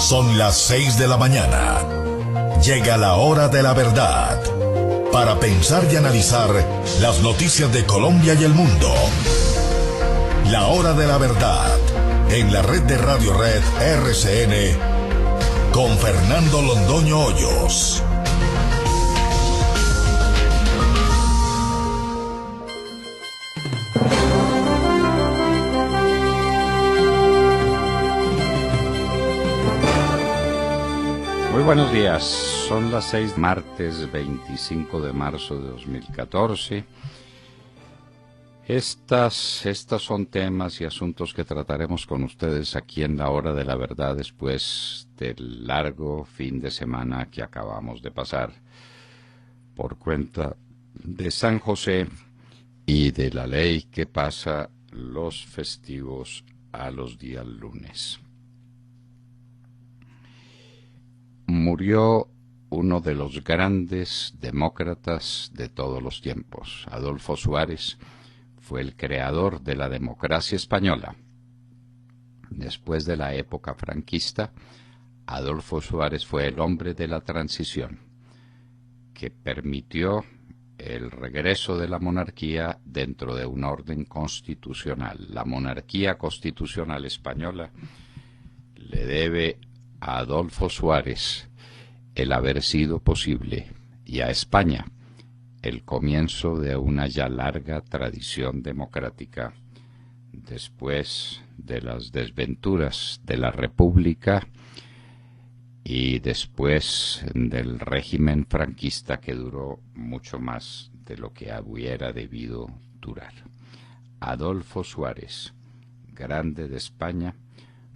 Son las 6 de la mañana. Llega la hora de la verdad. Para pensar y analizar las noticias de Colombia y el mundo. La hora de la verdad. En la red de Radio Red RCN. Con Fernando Londoño Hoyos. Muy buenos días, son las 6, martes 25 de marzo de 2014. Estos son temas y asuntos que trataremos con ustedes aquí en la hora de la verdad después del largo fin de semana que acabamos de pasar por cuenta de San José y de la ley que pasa los festivos a los días lunes. Murió uno de los grandes demócratas de todos los tiempos. Adolfo Suárez fue el creador de la democracia española. Después de la época franquista, Adolfo Suárez fue el hombre de la transición, que permitió el regreso de la monarquía dentro de un orden constitucional. La monarquía constitucional española le debe a Adolfo Suárez el haber sido posible y a España el comienzo de una ya larga tradición democrática después de las desventuras de la República y después del régimen franquista que duró mucho más de lo que hubiera debido durar. Adolfo Suárez, grande de España,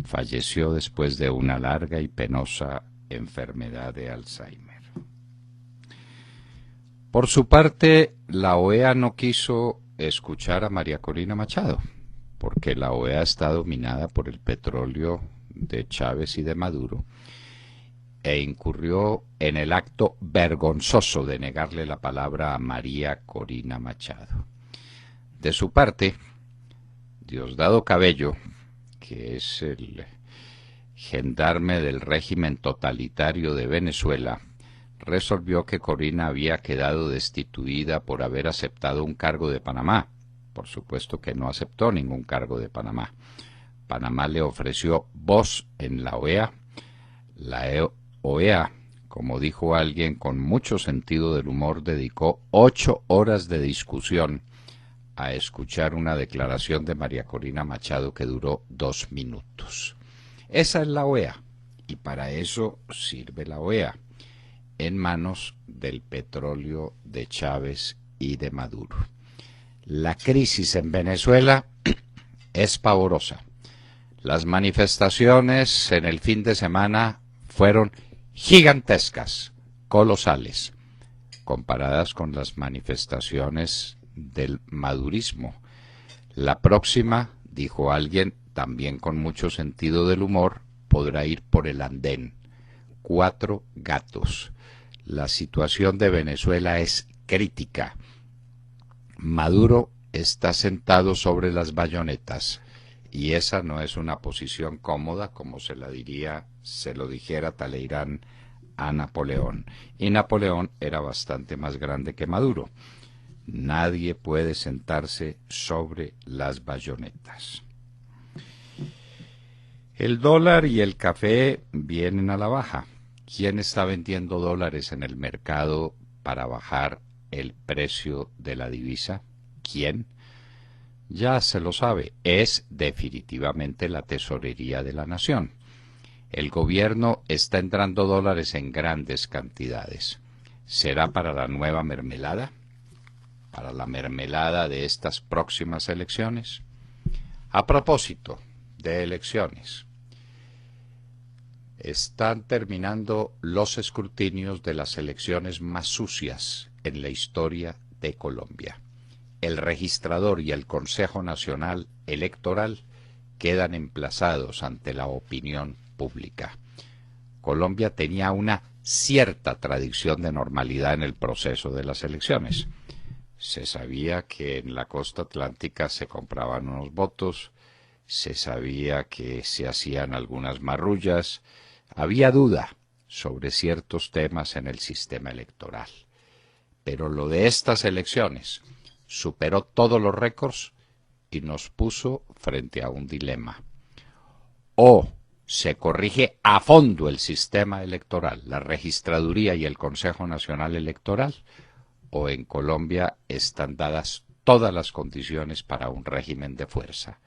falleció después de una larga y penosa enfermedad de Alzheimer. Por su parte, la OEA no quiso escuchar a María Corina Machado, porque la OEA está dominada por el petróleo de Chávez y de Maduro, e incurrió en el acto vergonzoso de negarle la palabra a María Corina Machado. De su parte, Diosdado Cabello, que es el gendarme del régimen totalitario de Venezuela, resolvió que Corina había quedado destituida por haber aceptado un cargo de Panamá. Por supuesto que no aceptó ningún cargo de Panamá. Panamá le ofreció voz en la OEA. La OEA, como dijo alguien con mucho sentido del humor, dedicó 8 horas de discusión a escuchar una declaración de María Corina Machado que duró 2 minutos. Esa es la OEA, y para eso sirve la OEA, en manos del petróleo de Chávez y de Maduro. La crisis en Venezuela es pavorosa. Las manifestaciones en el fin de semana fueron gigantescas, colosales, comparadas con las manifestaciones del madurismo. La próxima, dijo alguien, también con mucho sentido del humor, podrá ir por el andén. 4 gatos. La situación de Venezuela es crítica. Maduro está sentado sobre las bayonetas, y esa no es una posición cómoda, como se lo dijera Talleyrand a Napoleón. Y Napoleón era bastante más grande que Maduro. Nadie puede sentarse sobre las bayonetas. El dólar y el café vienen a la baja. ¿Quién está vendiendo dólares en el mercado para bajar el precio de la divisa? ¿Quién? Ya se lo sabe, es definitivamente la tesorería de la nación. El gobierno está entrando dólares en grandes cantidades. ¿Será para la nueva mermelada? ¿Para la mermelada de estas próximas elecciones? A propósito de elecciones, están terminando los escrutinios de las elecciones más sucias en la historia de Colombia. El registrador y el Consejo Nacional Electoral quedan emplazados ante la opinión pública. Colombia tenía una cierta tradición de normalidad en el proceso de las elecciones. Se sabía que en la costa atlántica se compraban unos votos, se sabía que se hacían algunas marrullas, Había duda sobre ciertos temas en el sistema electoral, pero lo de estas elecciones superó todos los récords y nos puso frente a un dilema. O se corrige a fondo el sistema electoral, la registraduría y el Consejo Nacional Electoral, o en Colombia están dadas todas las condiciones para un régimen de fuerza.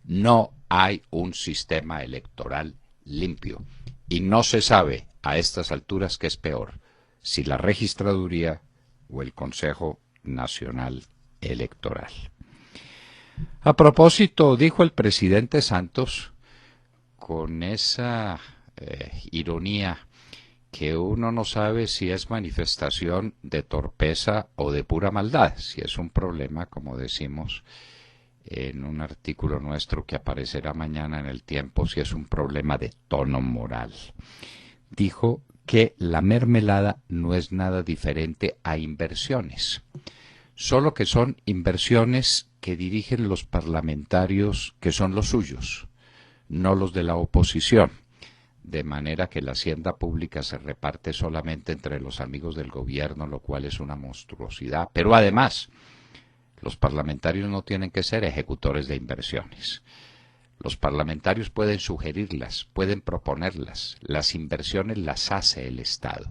No hay un sistema electoral limpio y no se sabe a estas alturas qué es peor, si la registraduría o el Consejo Nacional Electoral. A propósito, dijo el presidente Santos, con esa ironía, que uno no sabe si es manifestación de torpeza o de pura maldad, si es un problema, como decimos en un artículo nuestro que aparecerá mañana en El Tiempo, si es un problema de tono moral. Dijo que la mermelada no es nada diferente a inversiones, solo que son inversiones que dirigen los parlamentarios que son los suyos, no los de la oposición, de manera que la hacienda pública se reparte solamente entre los amigos del gobierno, lo cual es una monstruosidad. Pero además, los parlamentarios no tienen que ser ejecutores de inversiones. Los parlamentarios pueden sugerirlas, pueden proponerlas. Las inversiones las hace el Estado.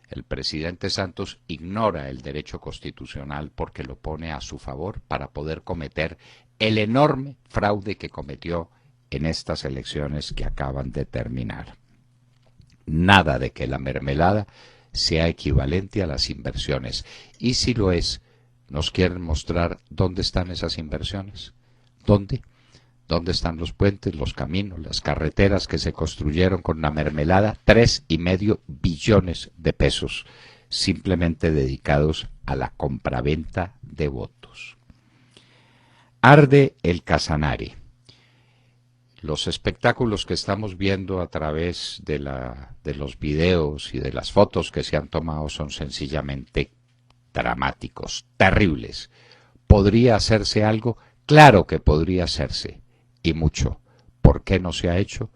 El presidente Santos ignora el derecho constitucional porque lo pone a su favor para poder cometer el enorme fraude que cometió en estas elecciones que acaban de terminar. Nada de que la mermelada sea equivalente a las inversiones. Y si lo es, ¿nos quieren mostrar dónde están esas inversiones? ¿Dónde? ¿Dónde están los puentes, los caminos, las carreteras que se construyeron con la mermelada? 3,5 billones de pesos, simplemente dedicados a la compraventa de votos. Arde el Casanare. Los espectáculos que estamos viendo a través de los videos y de las fotos que se han tomado son sencillamente dramáticos, terribles. ¿Podría hacerse algo? Claro que podría hacerse, y mucho. ¿Por qué no se ha hecho?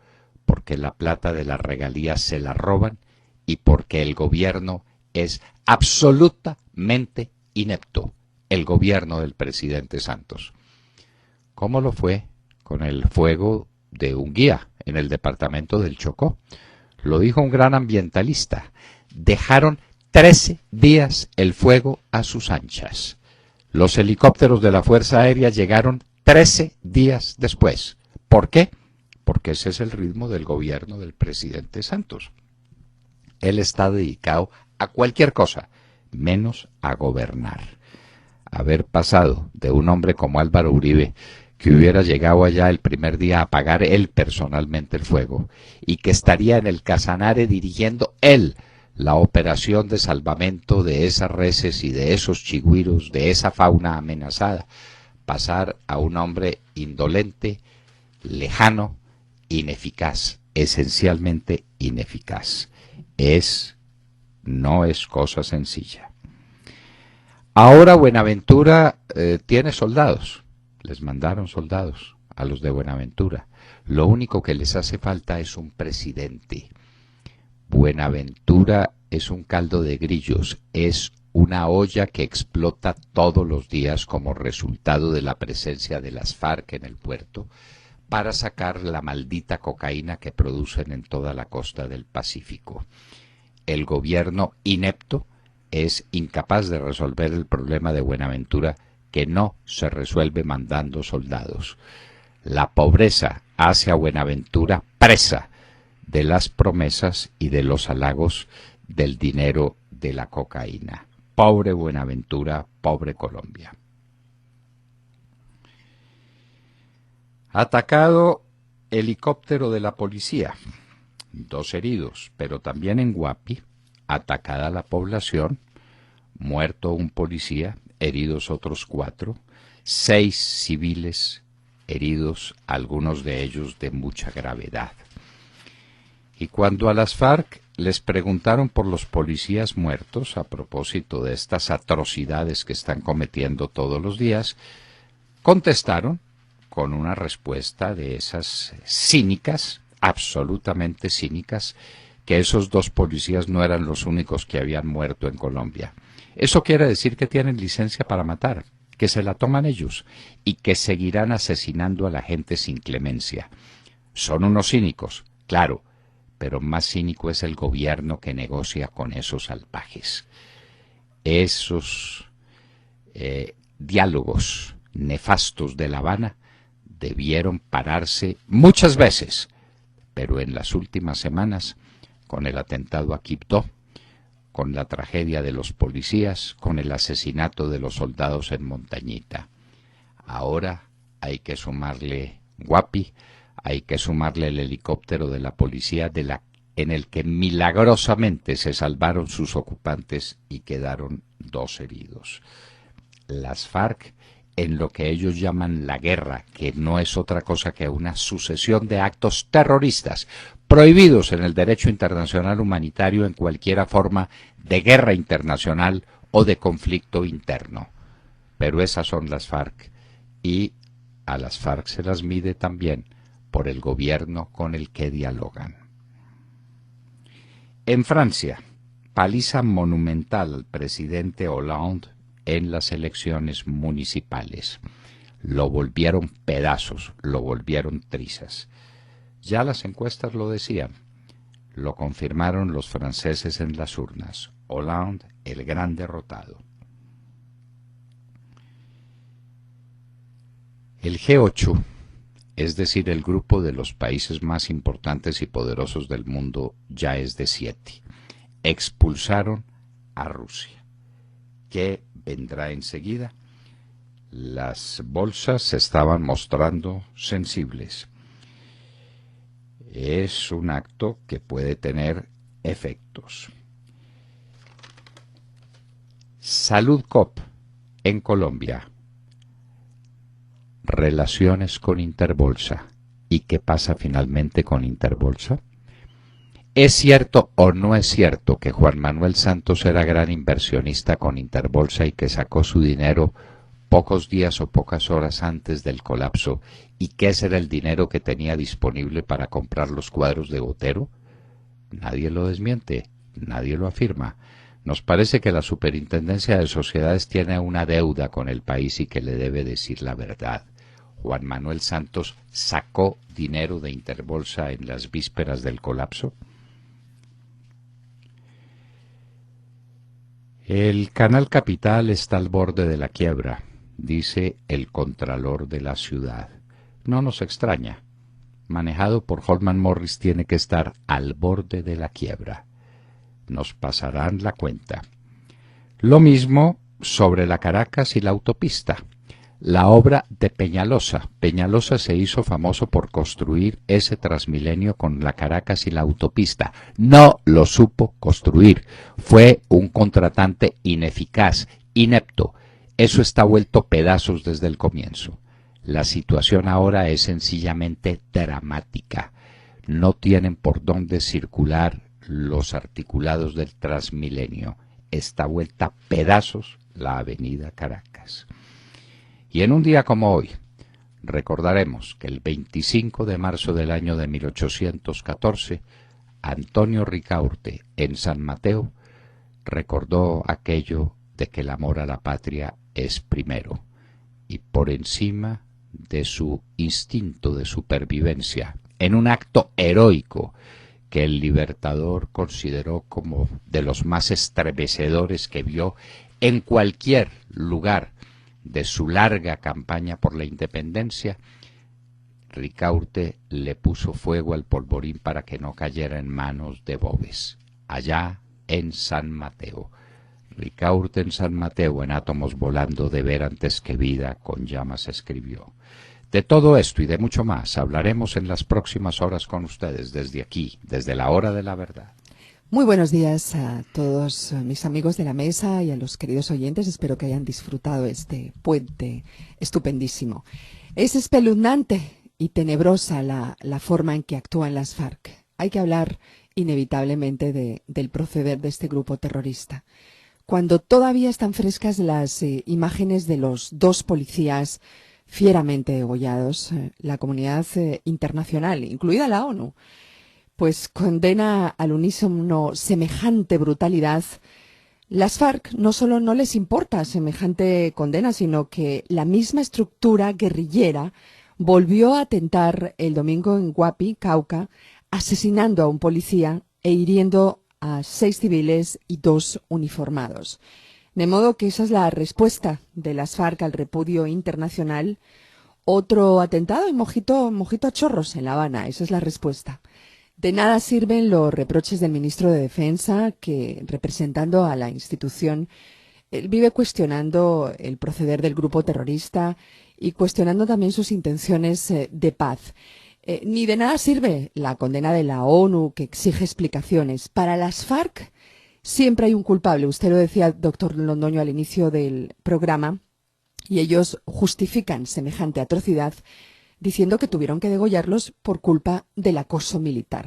Porque la plata de las regalías se la roban y porque el gobierno es absolutamente inepto, el gobierno del presidente Santos. ¿Cómo lo fue con el fuego de Unguía, en el departamento del Chocó? Lo dijo un gran ambientalista. Dejaron 13 días el fuego a sus anchas. Los helicópteros de la Fuerza Aérea llegaron 13 días después. ¿Por qué? Porque ese es el ritmo del gobierno del presidente Santos. Él está dedicado a cualquier cosa, menos a gobernar. Haber pasado de un hombre como Álvaro Uribe, que hubiera llegado allá el primer día a apagar él personalmente el fuego y que estaría en el Casanare dirigiendo él la operación de salvamento de esas reses y de esos chigüiros, de esa fauna amenazada, pasar a un hombre indolente, lejano, ineficaz, esencialmente ineficaz. No es cosa sencilla. Ahora Buenaventura tiene soldados. Les mandaron soldados a los de Buenaventura. Lo único que les hace falta es un presidente. Buenaventura es un caldo de grillos, es una olla que explota todos los días como resultado de la presencia de las FARC en el puerto para sacar la maldita cocaína que producen en toda la costa del Pacífico. El gobierno inepto es incapaz de resolver el problema de Buenaventura, que no se resuelve mandando soldados. La pobreza hace a Buenaventura presa de las promesas y de los halagos del dinero de la cocaína. Pobre Buenaventura, pobre Colombia. Atacado helicóptero de la policía. 2 heridos, pero también en Guapi, atacada la población, muerto un policía, heridos otros 4, 6 civiles heridos, algunos de ellos de mucha gravedad. Y cuando a las FARC les preguntaron por los policías muertos, a propósito de estas atrocidades que están cometiendo todos los días, contestaron con una respuesta de esas cínicas, absolutamente cínicas, que esos 2 policías no eran los únicos que habían muerto en Colombia. Eso quiere decir que tienen licencia para matar, que se la toman ellos y que seguirán asesinando a la gente sin clemencia. Son unos cínicos, claro, pero más cínico es el gobierno que negocia con esos salvajes. Esos diálogos nefastos de La Habana debieron pararse muchas veces, pero en las últimas semanas, con el atentado a Quibdó, con la tragedia de los policías, con el asesinato de los soldados en Montañita, ahora hay que sumarle Guapi, hay que sumarle el helicóptero de la policía en el que milagrosamente se salvaron sus ocupantes y quedaron 2 heridos. Las FARC, en lo que ellos llaman la guerra, que no es otra cosa que una sucesión de actos terroristas prohibidos en el derecho internacional humanitario en cualquier forma de guerra internacional o de conflicto interno. Pero esas son las FARC, y a las FARC se las mide también por el gobierno con el que dialogan. En Francia, paliza monumental al presidente Hollande en las elecciones municipales. Lo volvieron pedazos, lo volvieron trizas. Ya las encuestas lo decían, lo confirmaron los franceses en las urnas. Hollande, el gran derrotado. El G8, es decir, el grupo de los países más importantes y poderosos del mundo, ya es de 7. Expulsaron a Rusia. ¿Qué vendrá enseguida? Las bolsas se estaban mostrando sensibles. Es un acto que puede tener efectos. Saludcop en Colombia. Relaciones con Interbolsa. ¿Y qué pasa finalmente con Interbolsa? ¿Es cierto o no es cierto que Juan Manuel Santos era gran inversionista con Interbolsa y que sacó su dinero pocos días o pocas horas antes del colapso, y que ese era el dinero que tenía disponible para comprar los cuadros de Botero? Nadie lo desmiente, nadie lo afirma. Nos parece que la Superintendencia de Sociedades tiene una deuda con el país y que le debe decir la verdad. Juan Manuel Santos sacó dinero de Interbolsa en las vísperas del colapso. El Canal Capital está al borde de la quiebra, dice el contralor de la ciudad. No nos extraña. Manejado por Holman Morris, tiene que estar al borde de la quiebra. Nos pasarán la cuenta. Lo mismo sobre la Caracas y la autopista. La obra de Peñalosa. Peñalosa se hizo famoso por construir ese Transmilenio con la Caracas y la autopista. No lo supo construir. Fue un contratante ineficaz, inepto. Eso está vuelto pedazos desde el comienzo. La situación ahora es sencillamente dramática. No tienen por dónde circular los articulados del Transmilenio. Está vuelta a pedazos la avenida Caracas. Y en un día como hoy, recordaremos que el 25 de marzo del año de 1814, Antonio Ricaurte, en San Mateo, recordó aquello de que el amor a la patria es primero, y por encima de su instinto de supervivencia, en un acto heroico que el Libertador consideró como de los más estremecedores que vio en cualquier lugar de su larga campaña por la independencia, Ricaurte le puso fuego al polvorín para que no cayera en manos de Boves, allá en San Mateo. Ricaurte en San Mateo, en átomos volando, de ver antes que vida, con llamas escribió. De todo esto y de mucho más hablaremos en las próximas horas con ustedes, desde aquí, desde la hora de la verdad. Muy buenos días a todos mis amigos de la mesa y a los queridos oyentes. Espero que hayan disfrutado este puente estupendísimo. Es espeluznante y tenebrosa la forma en que actúan las FARC. Hay que hablar inevitablemente del proceder de este grupo terrorista. Cuando todavía están frescas las imágenes de los 2 policías fieramente degollados, la comunidad internacional, incluida la ONU, pues condena al unísono semejante brutalidad. Las FARC no solo no les importa semejante condena, sino que la misma estructura guerrillera volvió a atentar el domingo en Huapi, Cauca, asesinando a un policía e hiriendo a 6 civiles y 2 uniformados. De modo que esa es la respuesta de las FARC al repudio internacional. Otro atentado y mojito a chorros en La Habana, esa es la respuesta. De nada sirven los reproches del ministro de Defensa, que, representando a la institución, él vive cuestionando el proceder del grupo terrorista y cuestionando también sus intenciones de paz. Ni de nada sirve la condena de la ONU, que exige explicaciones. Para las FARC siempre hay un culpable. Usted lo decía, doctor Londoño, al inicio del programa, y ellos justifican semejante atrocidad diciendo que tuvieron que degollarlos por culpa del acoso militar.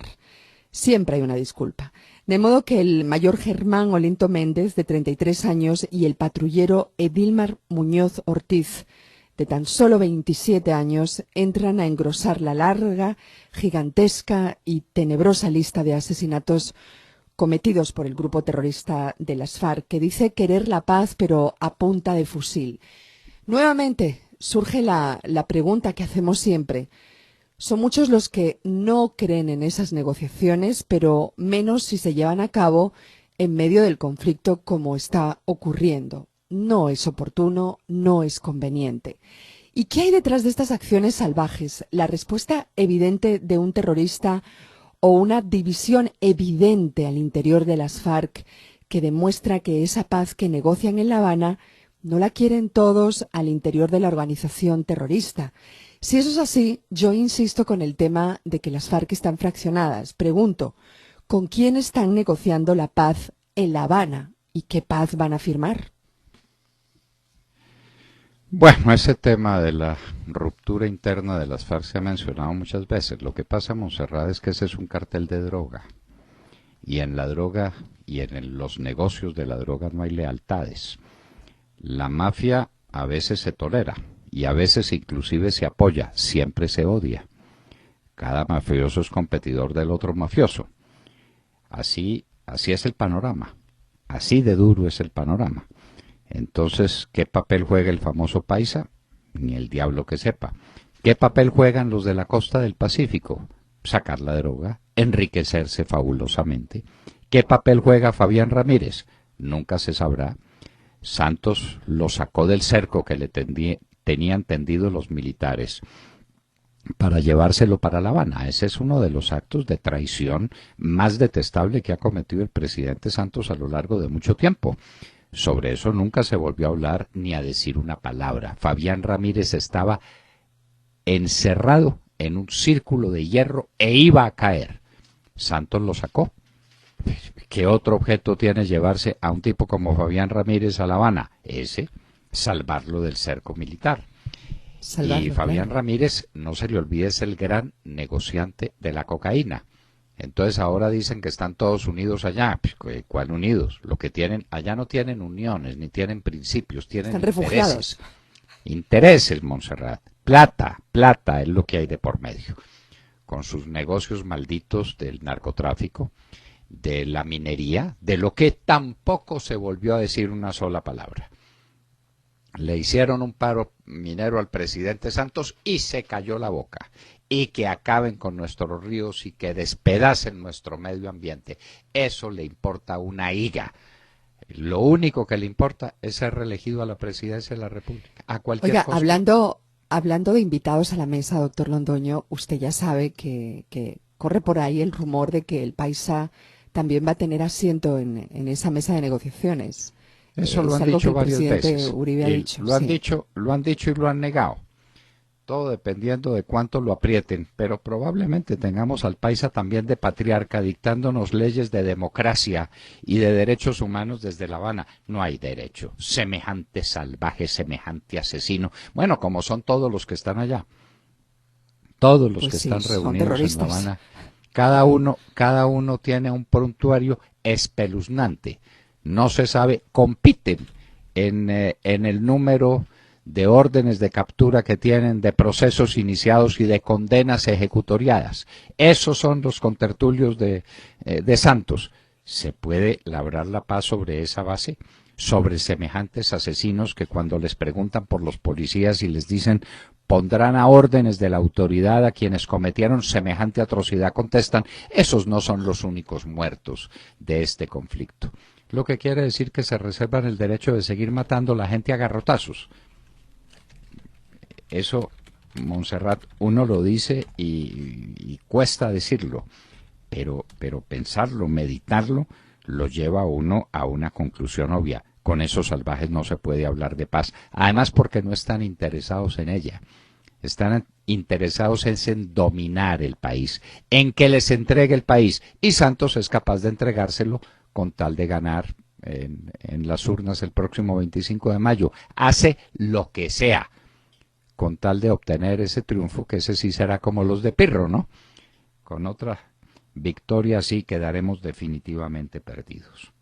Siempre hay una disculpa. De modo que el mayor Germán Olinto Méndez, de 33 años, y el patrullero Edilmar Muñoz Ortiz, de tan solo 27 años, entran a engrosar la larga, gigantesca y tenebrosa lista de asesinatos cometidos por el grupo terrorista de las FARC, que dice querer la paz pero a punta de fusil. Nuevamente surge la pregunta que hacemos siempre. Son muchos los que no creen en esas negociaciones, pero menos si se llevan a cabo en medio del conflicto como está ocurriendo. No es oportuno, no es conveniente. ¿Y qué hay detrás de estas acciones salvajes? La respuesta evidente de un terrorista o una división evidente al interior de las FARC que demuestra que esa paz que negocian en La Habana no la quieren todos al interior de la organización terrorista. Si eso es así, yo insisto con el tema de que las FARC están fraccionadas. Pregunto, ¿con quién están negociando la paz en La Habana y qué paz van a firmar? Bueno, ese tema de la ruptura interna de las FARC se ha mencionado muchas veces. Lo que pasa, Montserrat, es que ese es un cartel de droga. Y en la droga y en los negocios de la droga no hay lealtades. La mafia a veces se tolera y a veces inclusive se apoya, siempre se odia. Cada mafioso es competidor del otro mafioso. Así es el panorama. Así de duro es el panorama. Entonces, ¿qué papel juega el famoso paisa? Ni el diablo que sepa. ¿Qué papel juegan los de la costa del Pacífico? Sacar la droga, enriquecerse fabulosamente. ¿Qué papel juega Fabián Ramírez? Nunca se sabrá. Santos lo sacó del cerco que le tenían tendido los militares para llevárselo para La Habana. Ese es uno de los actos de traición más detestable que ha cometido el presidente Santos a lo largo de mucho tiempo. Sobre eso nunca se volvió a hablar ni a decir una palabra. Fabián Ramírez estaba encerrado en un círculo de hierro e iba a caer. Santos lo sacó. ¿Qué otro objeto tiene llevarse a un tipo como Fabián Ramírez a La Habana? Ese, salvarlo del cerco militar. Y Fabián Ramírez, no se le olvide, es el gran negociante de la cocaína. Entonces ahora dicen que están todos unidos allá. ¿Cuál unidos? Lo que tienen, allá no tienen uniones, ni tienen principios, tienen están refugiados. Intereses, Montserrat. Plata es lo que hay de por medio. Con sus negocios malditos del narcotráfico, de la minería, de lo que tampoco se volvió a decir una sola palabra. Le hicieron un paro minero al presidente Santos y se cayó la boca. Y que acaben con nuestros ríos y que despedacen nuestro medio ambiente. Eso le importa una higa. Lo único que le importa es ser reelegido a la presidencia de la República. A cualquier Oiga, costo. hablando de invitados a la mesa, doctor Londoño, usted ya sabe que corre por ahí el rumor de que el paisa también va a tener asiento en esa mesa de negociaciones. Eso lo han dicho varias veces. Uribe ha dicho, lo han dicho y lo han negado. Todo dependiendo de cuánto lo aprieten, pero probablemente tengamos al paisa también de patriarca dictándonos leyes de democracia y de derechos humanos desde La Habana. No hay derecho. Semejante salvaje, semejante asesino. Bueno, como son todos los que están allá. Todos los que están reunidos en La Habana. Cada uno tiene un prontuario espeluznante. No se sabe, compiten en el número de órdenes de captura que tienen, de procesos iniciados y de condenas ejecutoriadas. Esos son los contertulios de Santos. ¿Se puede labrar la paz sobre esa base? Sobre semejantes asesinos que cuando les preguntan por los policías y les dicen pondrán a órdenes de la autoridad a quienes cometieron semejante atrocidad, contestan, esos no son los únicos muertos de este conflicto. Lo que quiere decir que se reservan el derecho de seguir matando a la gente a garrotazos. Eso, Montserrat, uno lo dice y cuesta decirlo, pero pensarlo, meditarlo, lo lleva a uno a una conclusión obvia. Con esos salvajes no se puede hablar de paz. Además porque no están interesados en ella. Están interesados en dominar el país, en que les entregue el país. Y Santos es capaz de entregárselo con tal de ganar en las urnas el próximo 25 de mayo. Hace lo que sea con tal de obtener ese triunfo, que ese sí será como los de Pirro, ¿no? Con otra victoria así quedaremos definitivamente perdidos.